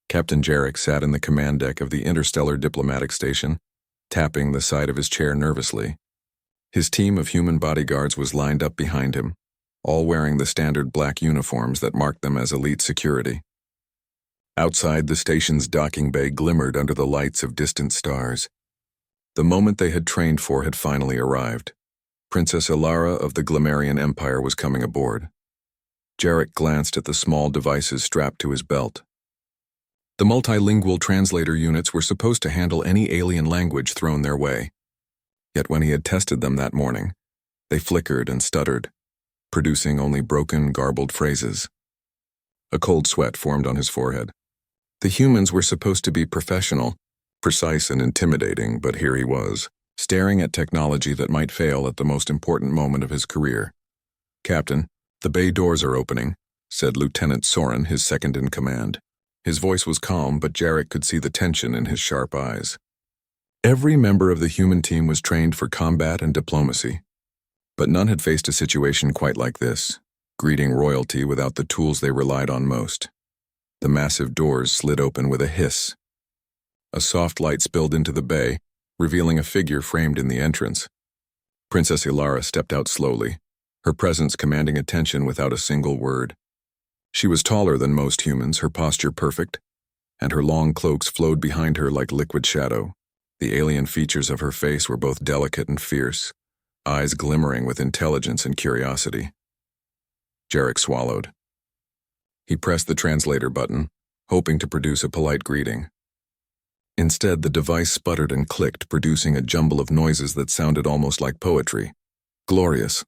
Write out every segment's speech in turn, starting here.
Captain Jarek sat in the command deck of the interstellar diplomatic station, tapping the side of his chair nervously. His team of human bodyguards was lined up behind him, all wearing the standard black uniforms that marked them as elite security. Outside, the station's docking bay glimmered under the lights of distant stars. The moment they had trained for had finally arrived. Princess Ilara of the Glimmerian Empire was coming aboard. Jarek glanced at the small devices strapped to his belt. The multilingual translator units were supposed to handle any alien language thrown their way. Yet when he had tested them that morning, they flickered and stuttered, producing only broken, garbled phrases. A cold sweat formed on his forehead. The humans were supposed to be professional, precise and intimidating, but here he was, staring at technology that might fail at the most important moment of his career. "Captain, the bay doors are opening," said Lieutenant Soren, his second in command. His voice was calm, but Jarek could see the tension in his sharp eyes. Every member of the human team was trained for combat and diplomacy, but none had faced a situation quite like this, greeting royalty without the tools they relied on most. The massive doors slid open with a hiss. A soft light spilled into the bay, revealing a figure framed in the entrance. Princess Ilara stepped out slowly, her presence commanding attention without a single word. She was taller than most humans, her posture perfect, and her long cloaks flowed behind her like liquid shadow. The alien features of her face were both delicate and fierce, eyes glimmering with intelligence and curiosity. Jarek swallowed. He pressed the translator button, hoping to produce a polite greeting. Instead, the device sputtered and clicked, producing a jumble of noises that sounded almost like poetry. Glorious.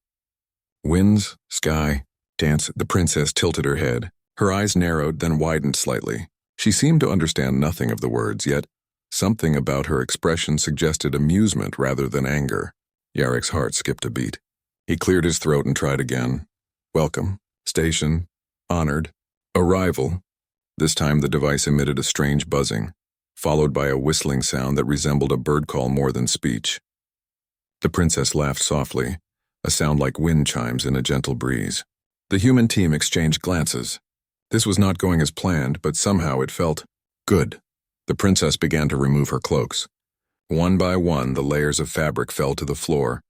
Winds, sky, dance. The princess tilted her head. Her eyes narrowed, then widened slightly. She seemed to understand nothing of the words, yet something about her expression suggested amusement rather than anger. Yarek's heart skipped a beat. He cleared his throat and tried again. "Welcome. Station. Honored. Arrival." This time the device emitted a strange buzzing, followed by a whistling sound that resembled a bird call more than speech. The princess laughed softly, a sound like wind chimes in a gentle breeze. The human team exchanged glances. This was not going as planned, but somehow it felt good. The princess began to remove her cloaks. One by one, the layers of fabric fell to the floor,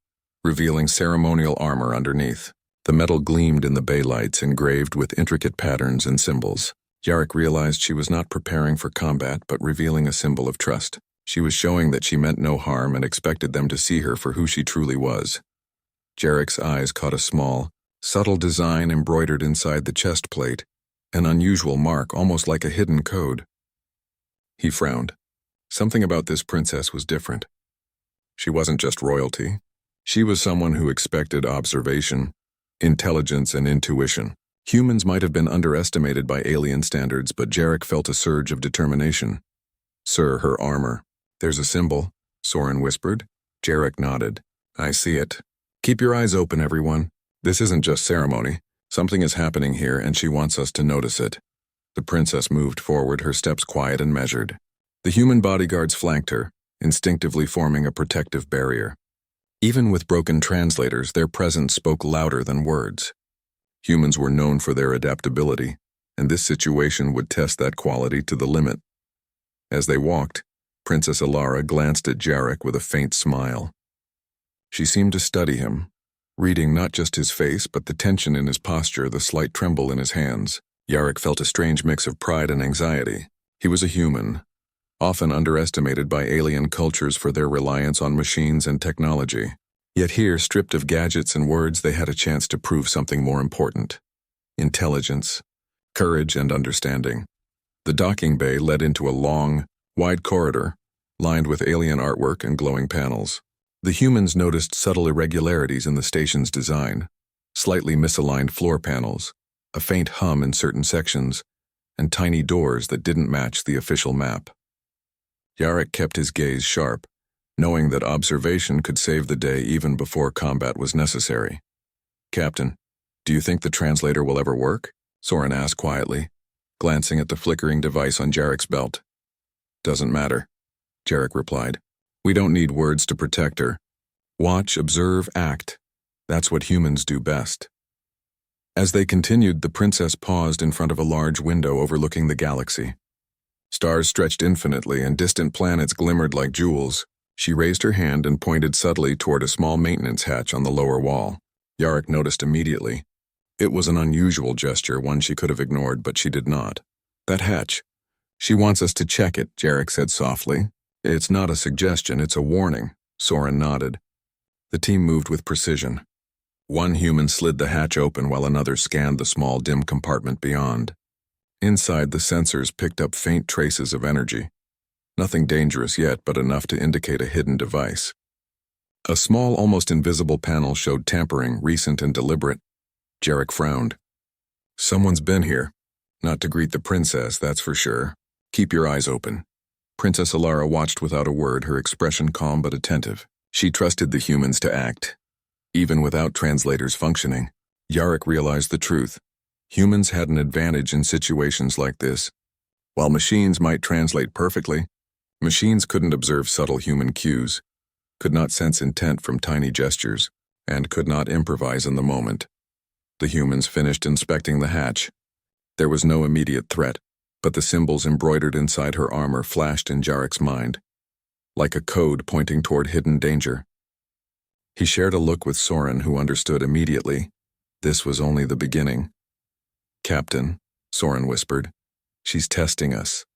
revealing ceremonial armor underneath. The metal gleamed in the bay lights, engraved with intricate patterns and symbols. Jarek realized she was not preparing for combat, but revealing a symbol of trust. She was showing that she meant no harm and expected them to see her for who she truly was. Jarek's eyes caught a small, subtle design embroidered inside the chest plate, an unusual mark, almost like a hidden code. He frowned. Something about this princess was different. She wasn't just royalty. She was someone who expected observation, intelligence, and intuition. Humans might have been underestimated by alien standards, but Jarek felt a surge of determination. "Sir, her armor." "There's a symbol," Soren whispered. Jarek nodded. "I see it. Keep your eyes open, everyone. This isn't just ceremony. Something is happening here, and she wants us to notice it." The princess moved forward, her steps quiet and measured. The human bodyguards flanked her, instinctively forming a protective barrier. Even with broken translators, their presence spoke louder than words. Humans were known for their adaptability, and this situation would test that quality to the limit. As they walked, Princess Ilara glanced at Jarek with a faint smile. She seemed to study him, reading not just his face but the tension in his posture, the slight tremble in his hands. Jarek felt a strange mix of pride and anxiety. He was a human, often underestimated by alien cultures for their reliance on machines and technology. Yet here, stripped of gadgets and words, they had a chance to prove something more important: intelligence, courage, and understanding. The docking bay led into a long, wide corridor, lined with alien artwork and glowing panels. The humans noticed subtle irregularities in the station's design, slightly misaligned floor panels, a faint hum in certain sections, and tiny doors that didn't match the official map. Jarek kept his gaze sharp, knowing that observation could save the day even before combat was necessary. "Captain, do you think the translator will ever work?" Soren asked quietly, glancing at the flickering device on Jarek's belt. "Doesn't matter," Jarek replied. "We don't need words to protect her. Watch, observe, act. That's what humans do best." As they continued, the princess paused in front of a large window overlooking the galaxy. Stars stretched infinitely and distant planets glimmered like jewels. She raised her hand and pointed subtly toward a small maintenance hatch on the lower wall. Yarrick noticed immediately. It was an unusual gesture, one she could have ignored, but she did not. That hatch. She wants us to check it, Jarek said softly. It's not a suggestion, it's a warning. Soren nodded. The team moved with precision. One human slid the hatch open while another scanned the small dim compartment beyond. Inside, the sensors picked up faint traces of energy. Nothing dangerous yet, but enough to indicate a hidden device. A small, almost invisible panel showed tampering, recent and deliberate. Jarek frowned. Someone's been here. Not to greet the princess, that's for sure. Keep your eyes open. Princess Alara watched without a word, her expression calm but attentive. She trusted the humans to act. Even without translators functioning, Yarrick realized the truth. Humans had an advantage in situations like this. While machines might translate perfectly, machines couldn't observe subtle human cues, could not sense intent from tiny gestures, and could not improvise in the moment. The humans finished inspecting the hatch. There was no immediate threat, but the symbols embroidered inside her armor flashed in Jarrick's mind, like a code pointing toward hidden danger. He shared a look with Soren, who understood immediately. This was only the beginning. Captain, Soren whispered, she's testing us.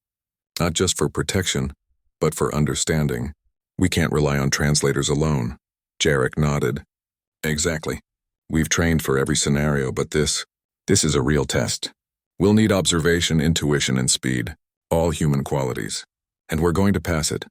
Not just for protection, but for understanding. We can't rely on translators alone. Jarrick nodded. Exactly. We've trained for every scenario, but this is a real test. We'll need observation, intuition, and speed. All human qualities. And we're going to pass it.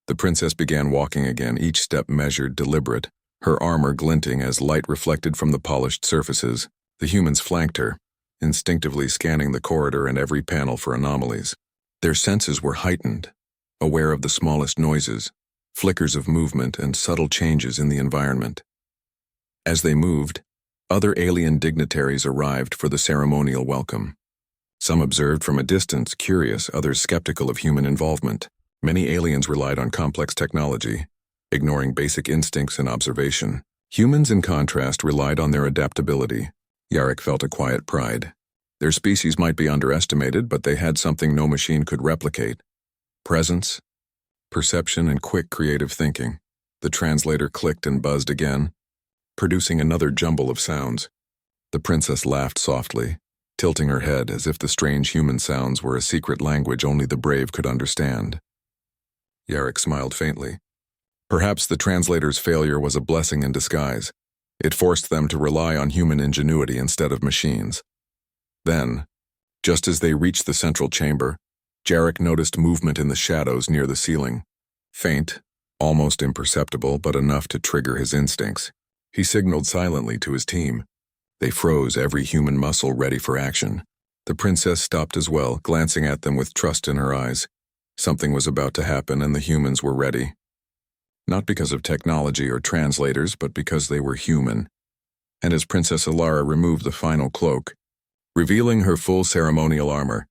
The princess began walking again, each step measured, deliberate, her armor glinting as light reflected from the polished surfaces. The humans flanked her, instinctively scanning the corridor and every panel for anomalies. Their senses were heightened, aware of the smallest noises, flickers of movement, and subtle changes in the environment. As they moved, other alien dignitaries arrived for the ceremonial welcome. Some observed from a distance, curious, others skeptical of human involvement. Many aliens relied on complex technology, ignoring basic instincts and observation. Humans, in contrast, relied on their adaptability. Yarrick felt a quiet pride. Their species might be underestimated, but they had something no machine could replicate. Presence, perception, and quick creative thinking. The translator clicked and buzzed again, producing another jumble of sounds. The princess laughed softly, tilting her head as if the strange human sounds were a secret language only the brave could understand. Yarrick smiled faintly. Perhaps the translator's failure was a blessing in disguise. It forced them to rely on human ingenuity instead of machines. Then, just as they reached the central chamber, Jarrick noticed movement in the shadows near the ceiling. Faint, almost imperceptible, but enough to trigger his instincts. He signaled silently to his team. They froze, every human muscle ready for action. The princess stopped as well, glancing at them with trust in her eyes. Something was about to happen, and the humans were ready. Not because of technology or translators, but because they were human. And as Princess Alara removed the final cloak, revealing her full ceremonial armor,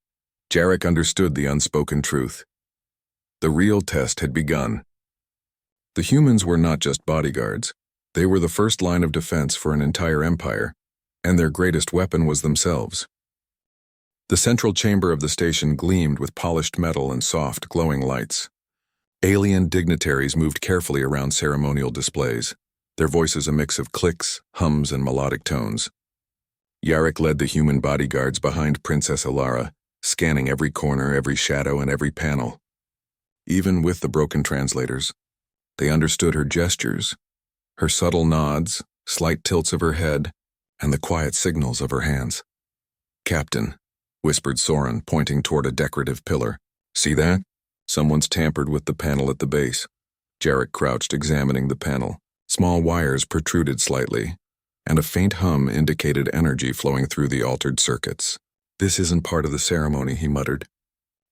Jarrick understood the unspoken truth. The real test had begun. The humans were not just bodyguards. They were the first line of defense for an entire empire, and their greatest weapon was themselves. The central chamber of the station gleamed with polished metal and soft, glowing lights. Alien dignitaries moved carefully around ceremonial displays, their voices a mix of clicks, hums, and melodic tones. Yarrick led the human bodyguards behind Princess Alara, scanning every corner, every shadow, and every panel. Even with the broken translators, they understood her gestures, her subtle nods, slight tilts of her head, and the quiet signals of her hands. "Captain," whispered Soren, pointing toward a decorative pillar. "See that? Someone's tampered with the panel at the base." Jarrick crouched, examining the panel. Small wires protruded slightly, and a faint hum indicated energy flowing through the altered circuits. "This isn't part of the ceremony," he muttered.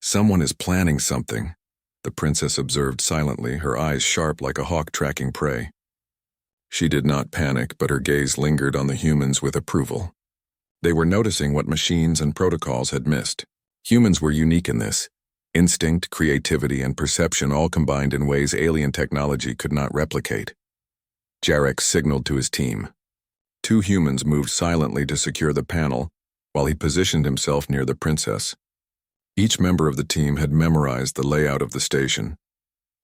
"Someone is planning something." The princess observed silently, her eyes sharp like a hawk tracking prey. She did not panic, but her gaze lingered on the humans with approval. They were noticing what machines and protocols had missed. Humans were unique in this. Instinct, creativity, and perception all combined in ways alien technology could not replicate. Jarrick signaled to his team. 2 humans moved silently to secure the panel, while he positioned himself near the princess. Each member of the team had memorized the layout of the station,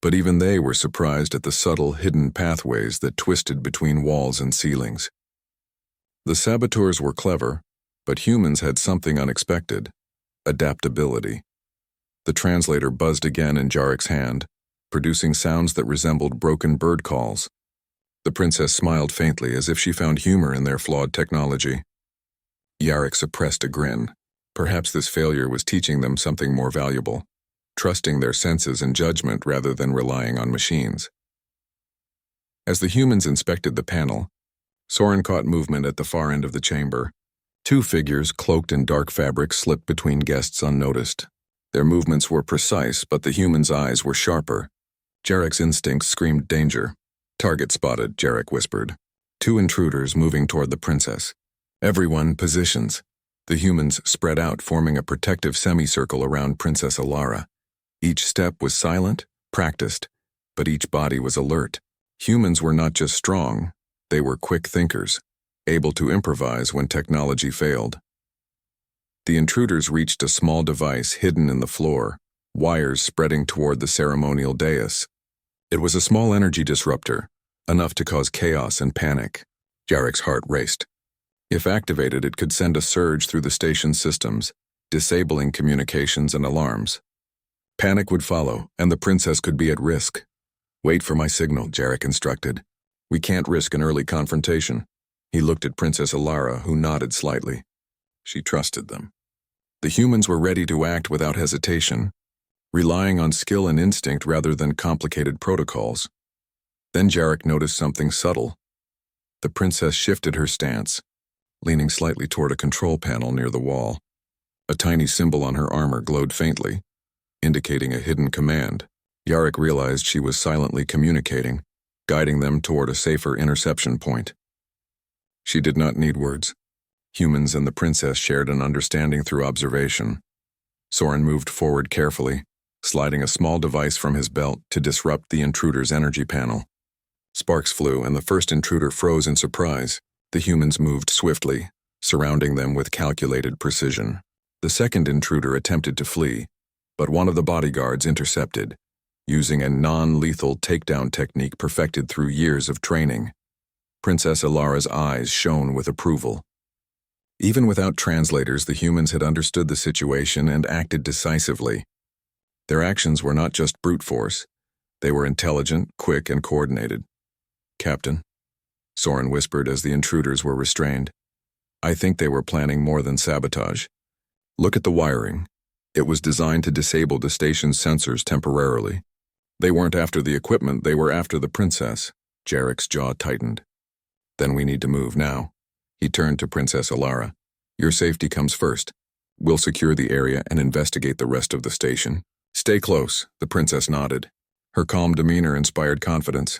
but even they were surprised at the subtle, hidden pathways that twisted between walls and ceilings. The saboteurs were clever, but humans had something unexpected: adaptability. The translator buzzed again in Jarek's hand, producing sounds that resembled broken bird calls. The princess smiled faintly, as if she found humor in their flawed technology. Jarek suppressed a grin. Perhaps this failure was teaching them something more valuable: trusting their senses and judgment rather than relying on machines. As the humans inspected the panel, Soren caught movement at the far end of the chamber. Two figures cloaked in dark fabric slipped between guests unnoticed. Their movements were precise, but the humans' eyes were sharper. Jarek's instincts screamed danger. "Target spotted," Jarek whispered. Two intruders moving toward the princess. "Everyone, positions." The humans spread out, forming a protective semicircle around Princess Alara. Each step was silent, practiced, but each body was alert. Humans were not just strong, they were quick thinkers, able to improvise when technology failed. The intruders reached a small device hidden in the floor, wires spreading toward the ceremonial dais. It was a small energy disruptor, enough to cause chaos and panic. Jarek's heart raced. If activated, it could send a surge through the station's systems, disabling communications and alarms. Panic would follow, and the princess could be at risk. "Wait for my signal," Jarek instructed. "We can't risk an early confrontation." He looked at Princess Alara, who nodded slightly. She trusted them. The humans were ready to act without hesitation, relying on skill and instinct rather than complicated protocols. Then Jarek noticed something subtle. The princess shifted her stance, leaning slightly toward a control panel near the wall. A tiny symbol on her armor glowed faintly, indicating a hidden command. Jarek realized she was silently communicating, guiding them toward a safer interception point. She did not need words. Humans and the princess shared an understanding through observation. Soren moved forward carefully, sliding a small device from his belt to disrupt the intruder's energy panel. Sparks flew, and the first intruder froze in surprise. The humans moved swiftly, surrounding them with calculated precision. The second intruder attempted to flee, but one of the bodyguards intercepted, using a non-lethal takedown technique perfected through years of training. Princess Alara's eyes shone with approval. Even without translators, the humans had understood the situation and acted decisively. Their actions were not just brute force. They were intelligent, quick, and coordinated. "Captain," Soren whispered as the intruders were restrained. "I think they were planning more than sabotage. Look at the wiring. It was designed to disable the station's sensors temporarily. They weren't after the equipment, they were after the princess." Jarek's jaw tightened. "Then we need to move now." He turned to Princess Alara. "Your safety comes first. We'll secure the area and investigate the rest of the station." "Stay close," the princess nodded. Her calm demeanor inspired confidence.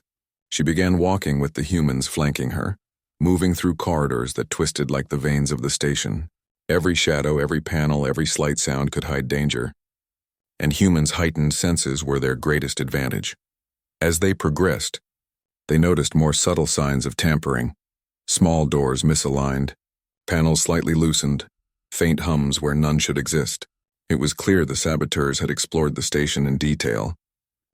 She began walking with the humans flanking her, moving through corridors that twisted like the veins of the station. Every shadow, every panel, every slight sound could hide danger. And humans' heightened senses were their greatest advantage. As they progressed, they noticed more subtle signs of tampering. Small doors misaligned, panels slightly loosened, faint hums where none should exist. It was clear the saboteurs had explored the station in detail,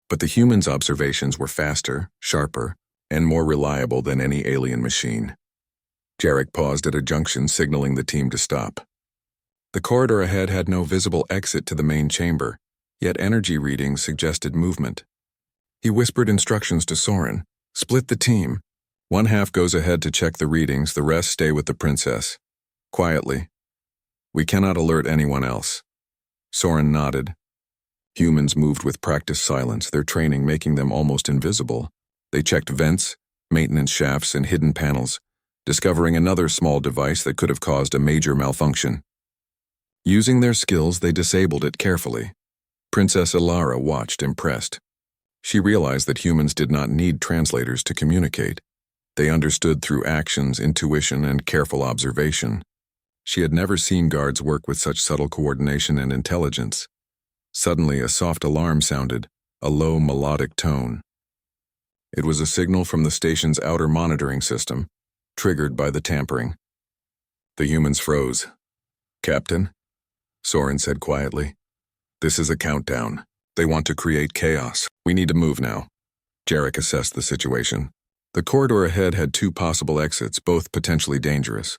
but the humans' observations were faster, sharper, and more reliable than any alien machine. Jarek paused at a junction, signaling the team to stop. The corridor ahead had no visible exit to the main chamber, yet energy readings suggested movement. He whispered instructions to Soren. "Split the team. One half goes ahead to check the readings, the rest stay with the princess. Quietly. We cannot alert anyone else." Soren nodded. Humans moved with practiced silence, their training making them almost invisible. They checked vents, maintenance shafts, and hidden panels, discovering another small device that could have caused a major malfunction. Using their skills, they disabled it carefully. Princess Alara watched, impressed. She realized that humans did not need translators to communicate. They understood through actions, intuition, and careful observation. She had never seen guards work with such subtle coordination and intelligence. Suddenly, a soft alarm sounded, a low melodic tone. It was a signal from the station's outer monitoring system, triggered by the tampering. The humans froze. "Captain," Soren said quietly, This is a countdown. They want to create chaos. We need to move now. Jarek assessed the situation. The corridor ahead had two possible exits, both potentially dangerous.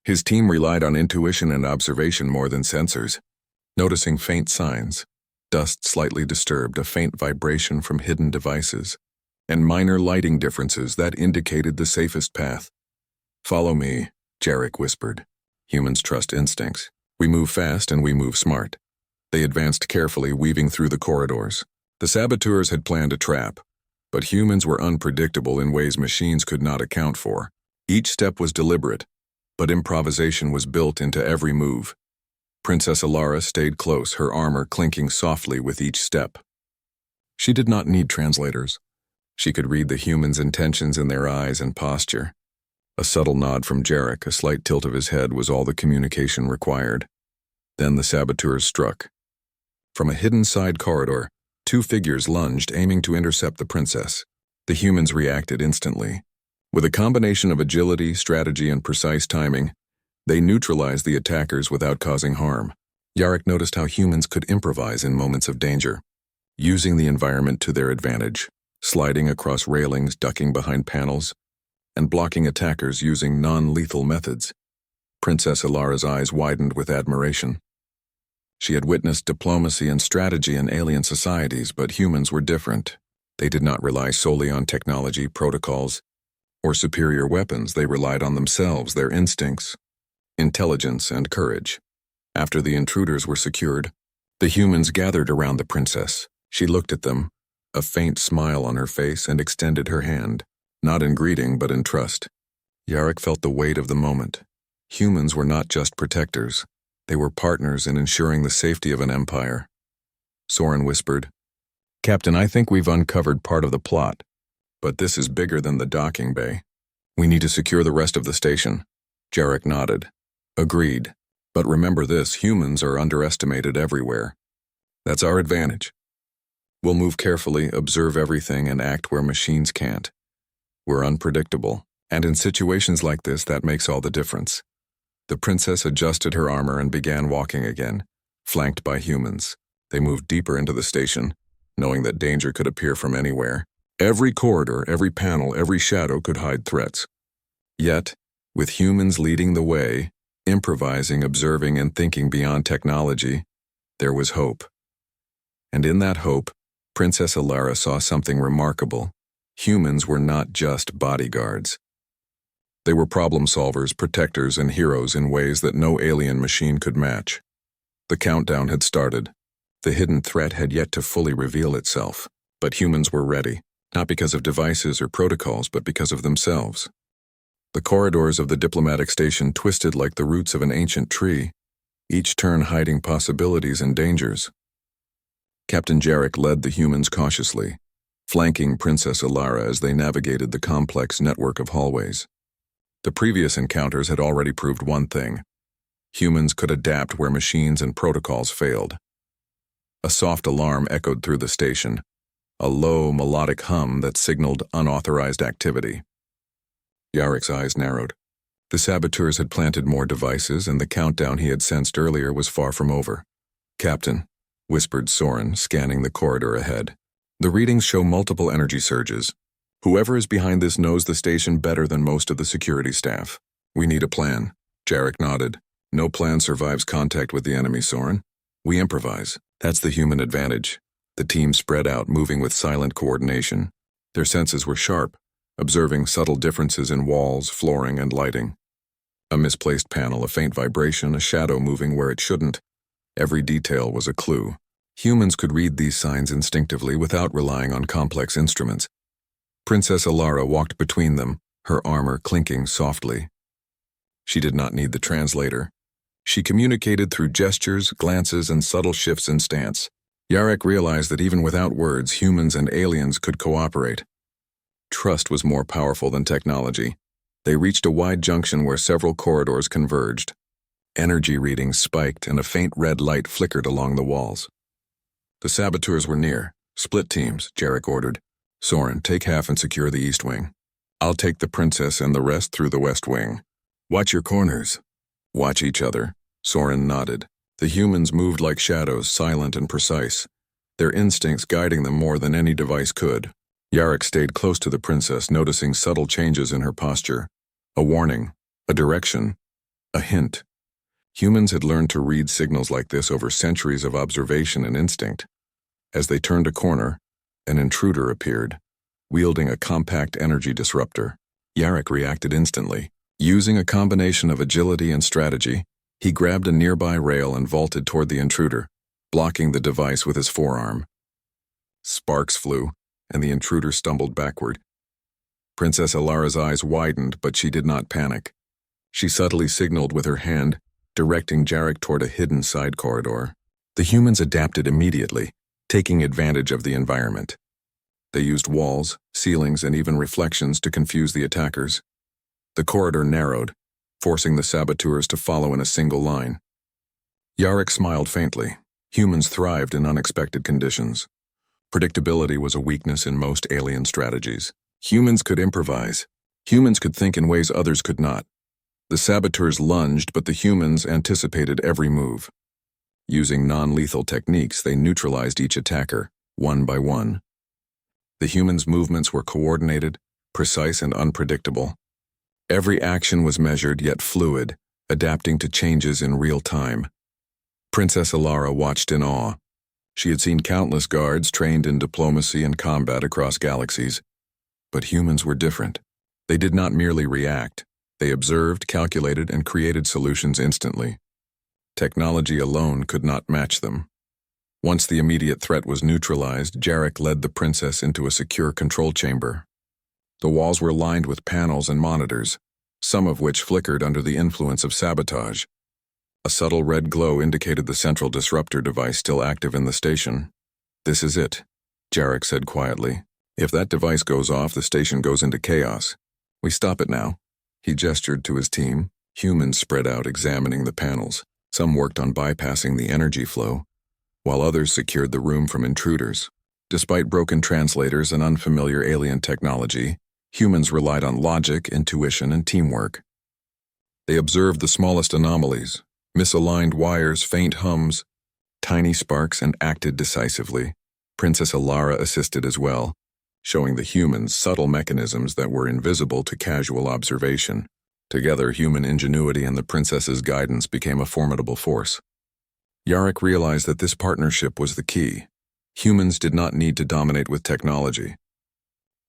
His team relied on intuition and observation more than sensors. Noticing faint signs, dust slightly disturbed, a faint vibration from hidden devices, and minor lighting differences that indicated the safest path. "Follow me," Jarek whispered. Humans trust instincts. We move fast and we move smart. They advanced carefully, weaving through the corridors. The saboteurs had planned a trap, but humans were unpredictable in ways machines could not account for. Each step was deliberate, but improvisation was built into every move. Princess Alara stayed close, her armor clinking softly with each step. She did not need translators. She could read the humans' intentions in their eyes and posture. A subtle nod from Jarek, a slight tilt of his head was all the communication required. Then the saboteurs struck. From a hidden side corridor, two figures lunged, aiming to intercept the princess. The humans reacted instantly. With a combination of agility, strategy, and precise timing, they neutralized the attackers without causing harm. Jarek noticed how humans could improvise in moments of danger, using the environment to their advantage, sliding across railings, ducking behind panels, and blocking attackers using non-lethal methods. Princess Alara's eyes widened with admiration. She had witnessed diplomacy and strategy in alien societies, but humans were different. They did not rely solely on technology, protocols, or superior weapons. They relied on themselves, their instincts, intelligence, and courage. After the intruders were secured, the humans gathered around the princess. She looked at them, a faint smile on her face, and extended her hand, not in greeting but in trust. Jarek felt the weight of the moment. Humans were not just protectors. They were partners in ensuring the safety of an empire. Soren whispered, "Captain, I think we've uncovered part of the plot, but this is bigger than the docking bay. We need to secure the rest of the station." Jarek nodded. "Agreed. But remember this, humans are underestimated everywhere. That's our advantage. We'll move carefully, observe everything, and act where machines can't. We're unpredictable, and in situations like this, that makes all the difference." The princess adjusted her armor and began walking again, flanked by humans. They moved deeper into the station, knowing that danger could appear from anywhere. Every corridor, every panel, every shadow could hide threats. Yet, with humans leading the way, improvising, observing, and thinking beyond technology, there was hope. And in that hope, Princess Alara saw something remarkable. Humans were not just bodyguards. They were problem solvers, protectors, and heroes in ways that no alien machine could match. The countdown had started. The hidden threat had yet to fully reveal itself, but humans were ready, not because of devices or protocols, but because of themselves. The corridors of the diplomatic station twisted like the roots of an ancient tree, each turn hiding possibilities and dangers. Captain Jarek led the humans cautiously, flanking Princess Alara as they navigated the complex network of hallways. The previous encounters had already proved one thing: humans could adapt where machines and protocols failed. A soft alarm echoed through the station, a low, melodic hum that signaled unauthorized activity. Yarek's eyes narrowed. The saboteurs had planted more devices, and the countdown he had sensed earlier was far from over. "Captain," whispered Soren, scanning the corridor ahead. "The readings show multiple energy surges. Whoever is behind this knows the station better than most of the security staff. We need a plan." Jarek nodded. "No plan survives contact with the enemy, Soren. We improvise. That's the human advantage." The team spread out, moving with silent coordination. Their senses were sharp, observing subtle differences in walls, flooring, and lighting. A misplaced panel, a faint vibration, a shadow moving where it shouldn't. Every detail was a clue. Humans could read these signs instinctively without relying on complex instruments. Princess Alara walked between them, her armor clinking softly. She did not need the translator. She communicated through gestures, glances, and subtle shifts in stance. Jarek realized that even without words, humans and aliens could cooperate. Trust was more powerful than technology. They reached a wide junction where several corridors converged. Energy readings spiked and a faint red light flickered along the walls. The saboteurs were near. "Split teams," Jarek ordered. "Soren, take half and secure the east wing. I'll take the princess and the rest through the west wing. Watch your corners." "Watch each other." Soren nodded. The humans moved like shadows, silent and precise, their instincts guiding them more than any device could. Yarrick stayed close to the princess, noticing subtle changes in her posture. A warning, a direction, a hint. Humans had learned to read signals like this over centuries of observation and instinct. As they turned a corner, an intruder appeared, wielding a compact energy disruptor. Yarrick reacted instantly. Using a combination of agility and strategy, he grabbed a nearby rail and vaulted toward the intruder, blocking the device with his forearm. Sparks flew, and the intruder stumbled backward. Princess Alara's eyes widened, but she did not panic. She subtly signaled with her hand, directing Yarrick toward a hidden side corridor. The humans adapted immediately, taking advantage of the environment. They used walls, ceilings, and even reflections to confuse the attackers. The corridor narrowed, forcing the saboteurs to follow in a single line. Yarrick smiled faintly. Humans thrived in unexpected conditions. Predictability was a weakness in most alien strategies. Humans could improvise. Humans could think in ways others could not. The saboteurs lunged, but the humans anticipated every move. Using non-lethal techniques, they neutralized each attacker, one by one. The humans' movements were coordinated, precise, and unpredictable. Every action was measured yet fluid, adapting to changes in real time. Princess Alara watched in awe. She had seen countless guards trained in diplomacy and combat across galaxies. But humans were different. They did not merely react. They observed, calculated, and created solutions instantly. Technology alone could not match them. Once the immediate threat was neutralized, Yarrick led the princess into a secure control chamber. The walls were lined with panels and monitors, some of which flickered under the influence of sabotage. A subtle red glow indicated the central disruptor device still active in the station. "This is it," Yarrick said quietly. "If that device goes off, the station goes into chaos. We stop it now." He gestured to his team. Humans spread out, examining the panels. Some worked on bypassing the energy flow, while others secured the room from intruders. Despite broken translators and unfamiliar alien technology, humans relied on logic, intuition, and teamwork. They observed the smallest anomalies, misaligned wires, faint hums, tiny sparks, and acted decisively. Princess Alara assisted as well, showing the humans subtle mechanisms that were invisible to casual observation. Together, human ingenuity and the princess's guidance became a formidable force. Yarrick realized that this partnership was the key. Humans did not need to dominate with technology.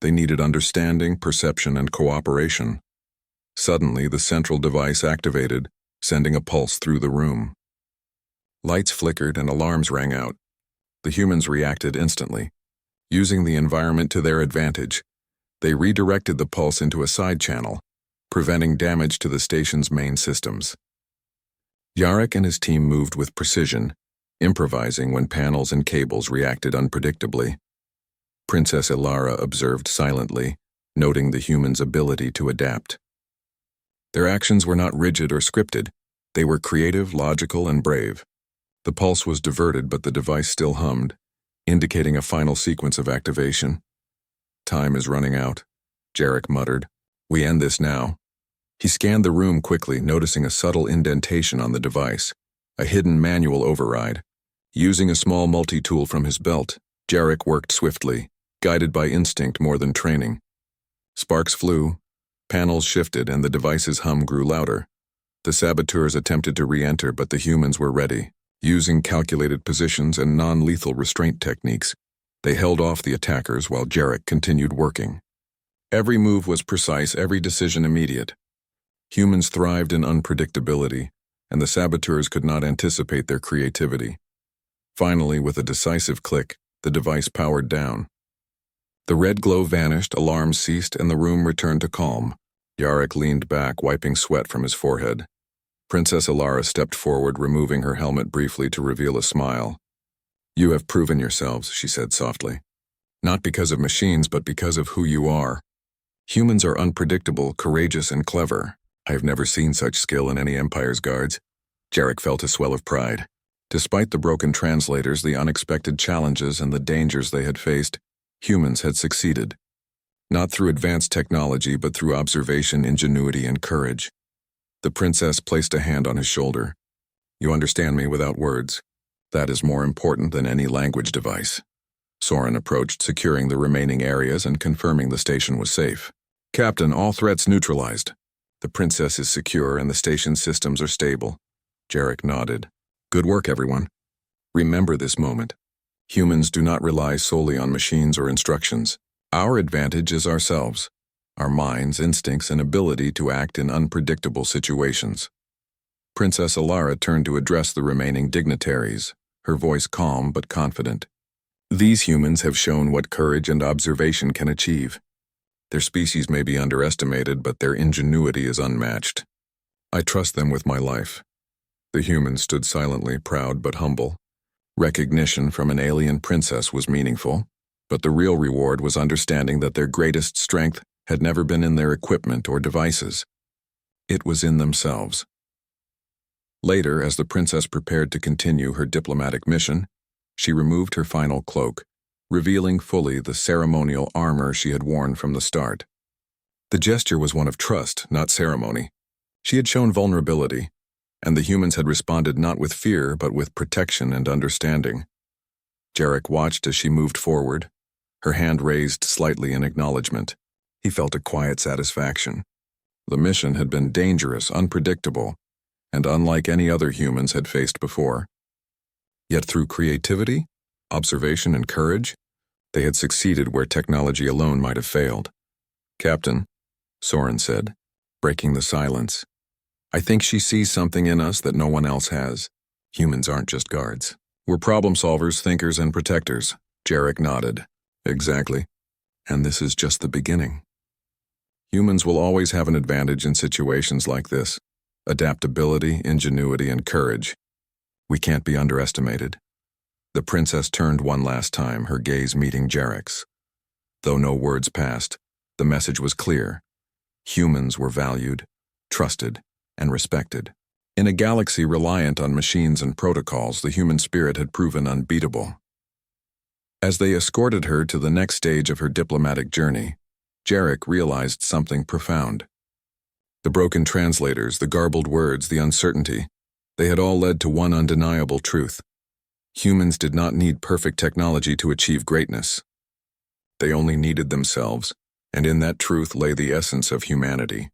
They needed understanding, perception, and cooperation. Suddenly, the central device activated, sending a pulse through the room. Lights flickered and alarms rang out. The humans reacted instantly. Using the environment to their advantage, they redirected the pulse into a side channel, preventing damage to the station's main systems. Yarrick and his team moved with precision, improvising when panels and cables reacted unpredictably. Princess Alara observed silently, noting the humans' ability to adapt. Their actions were not rigid or scripted. They were creative, logical, and brave. The pulse was diverted, but the device still hummed, indicating a final sequence of activation. "Time is running out," Yarrick muttered. "We end this now." He scanned the room quickly, noticing a subtle indentation on the device, a hidden manual override. Using a small multi-tool from his belt, Yarrick worked swiftly, guided by instinct more than training. Sparks flew, panels shifted, and the device's hum grew louder. The saboteurs attempted to re-enter, but the humans were ready. Using calculated positions and non-lethal restraint techniques, they held off the attackers while Yarrick continued working. Every move was precise, every decision immediate. Humans thrived in unpredictability, and the saboteurs could not anticipate their creativity. Finally, with a decisive click, the device powered down. The red glow vanished, alarms ceased, and the room returned to calm. Yarrick leaned back, wiping sweat from his forehead. Princess Alara stepped forward, removing her helmet briefly to reveal a smile. "You have proven yourselves," she said softly. "Not because of machines, but because of who you are. Humans are unpredictable, courageous, and clever. I have never seen such skill in any Empire's guards." Yarrick felt a swell of pride. Despite the broken translators, the unexpected challenges, and the dangers they had faced, humans had succeeded. Not through advanced technology, but through observation, ingenuity, and courage. The princess placed a hand on his shoulder. You understand me without words. That is more important than any language device. Soren approached, securing the remaining areas and confirming the station was safe. Captain, all threats neutralized. The princess is secure and the station systems are stable. Jarek nodded. Good work, everyone. Remember this moment. Humans do not rely solely on machines or instructions. Our advantage is ourselves, our minds, instincts, and ability to act in unpredictable situations. Princess Alara turned to address the remaining dignitaries, her voice calm but confident. These humans have shown what courage and observation can achieve. Their species may be underestimated, but their ingenuity is unmatched. I trust them with my life. The humans stood silently, proud but humble. Recognition from an alien princess was meaningful, but the real reward was understanding that their greatest strength had never been in their equipment or devices. It was in themselves. Later, as the princess prepared to continue her diplomatic mission, she removed her final cloak, revealing fully the ceremonial armor she had worn from the start. The gesture was one of trust, not ceremony. She had shown vulnerability, and the humans had responded not with fear but with protection and understanding. Jarek watched as she moved forward, her hand raised slightly in acknowledgement. He felt a quiet satisfaction. The mission had been dangerous, unpredictable, and unlike any other humans had faced before. Yet through creativity, observation, and courage, they had succeeded where technology alone might have failed. Captain, Soren said, breaking the silence, I think she sees something in us that no one else has. Humans aren't just guards. We're problem solvers, thinkers, and protectors. Jarek nodded. Exactly. And this is just the beginning. Humans will always have an advantage in situations like this. Adaptability, ingenuity, and courage. We can't be underestimated. The princess turned one last time, her gaze meeting Jarek's. Though no words passed, the message was clear. Humans were valued, trusted, and respected. In a galaxy reliant on machines and protocols, the human spirit had proven unbeatable. As they escorted her to the next stage of her diplomatic journey, Jarek realized something profound. The broken translators, the garbled words, the uncertainty, they had all led to one undeniable truth. Humans did not need perfect technology to achieve greatness. They only needed themselves, and in that truth lay the essence of humanity.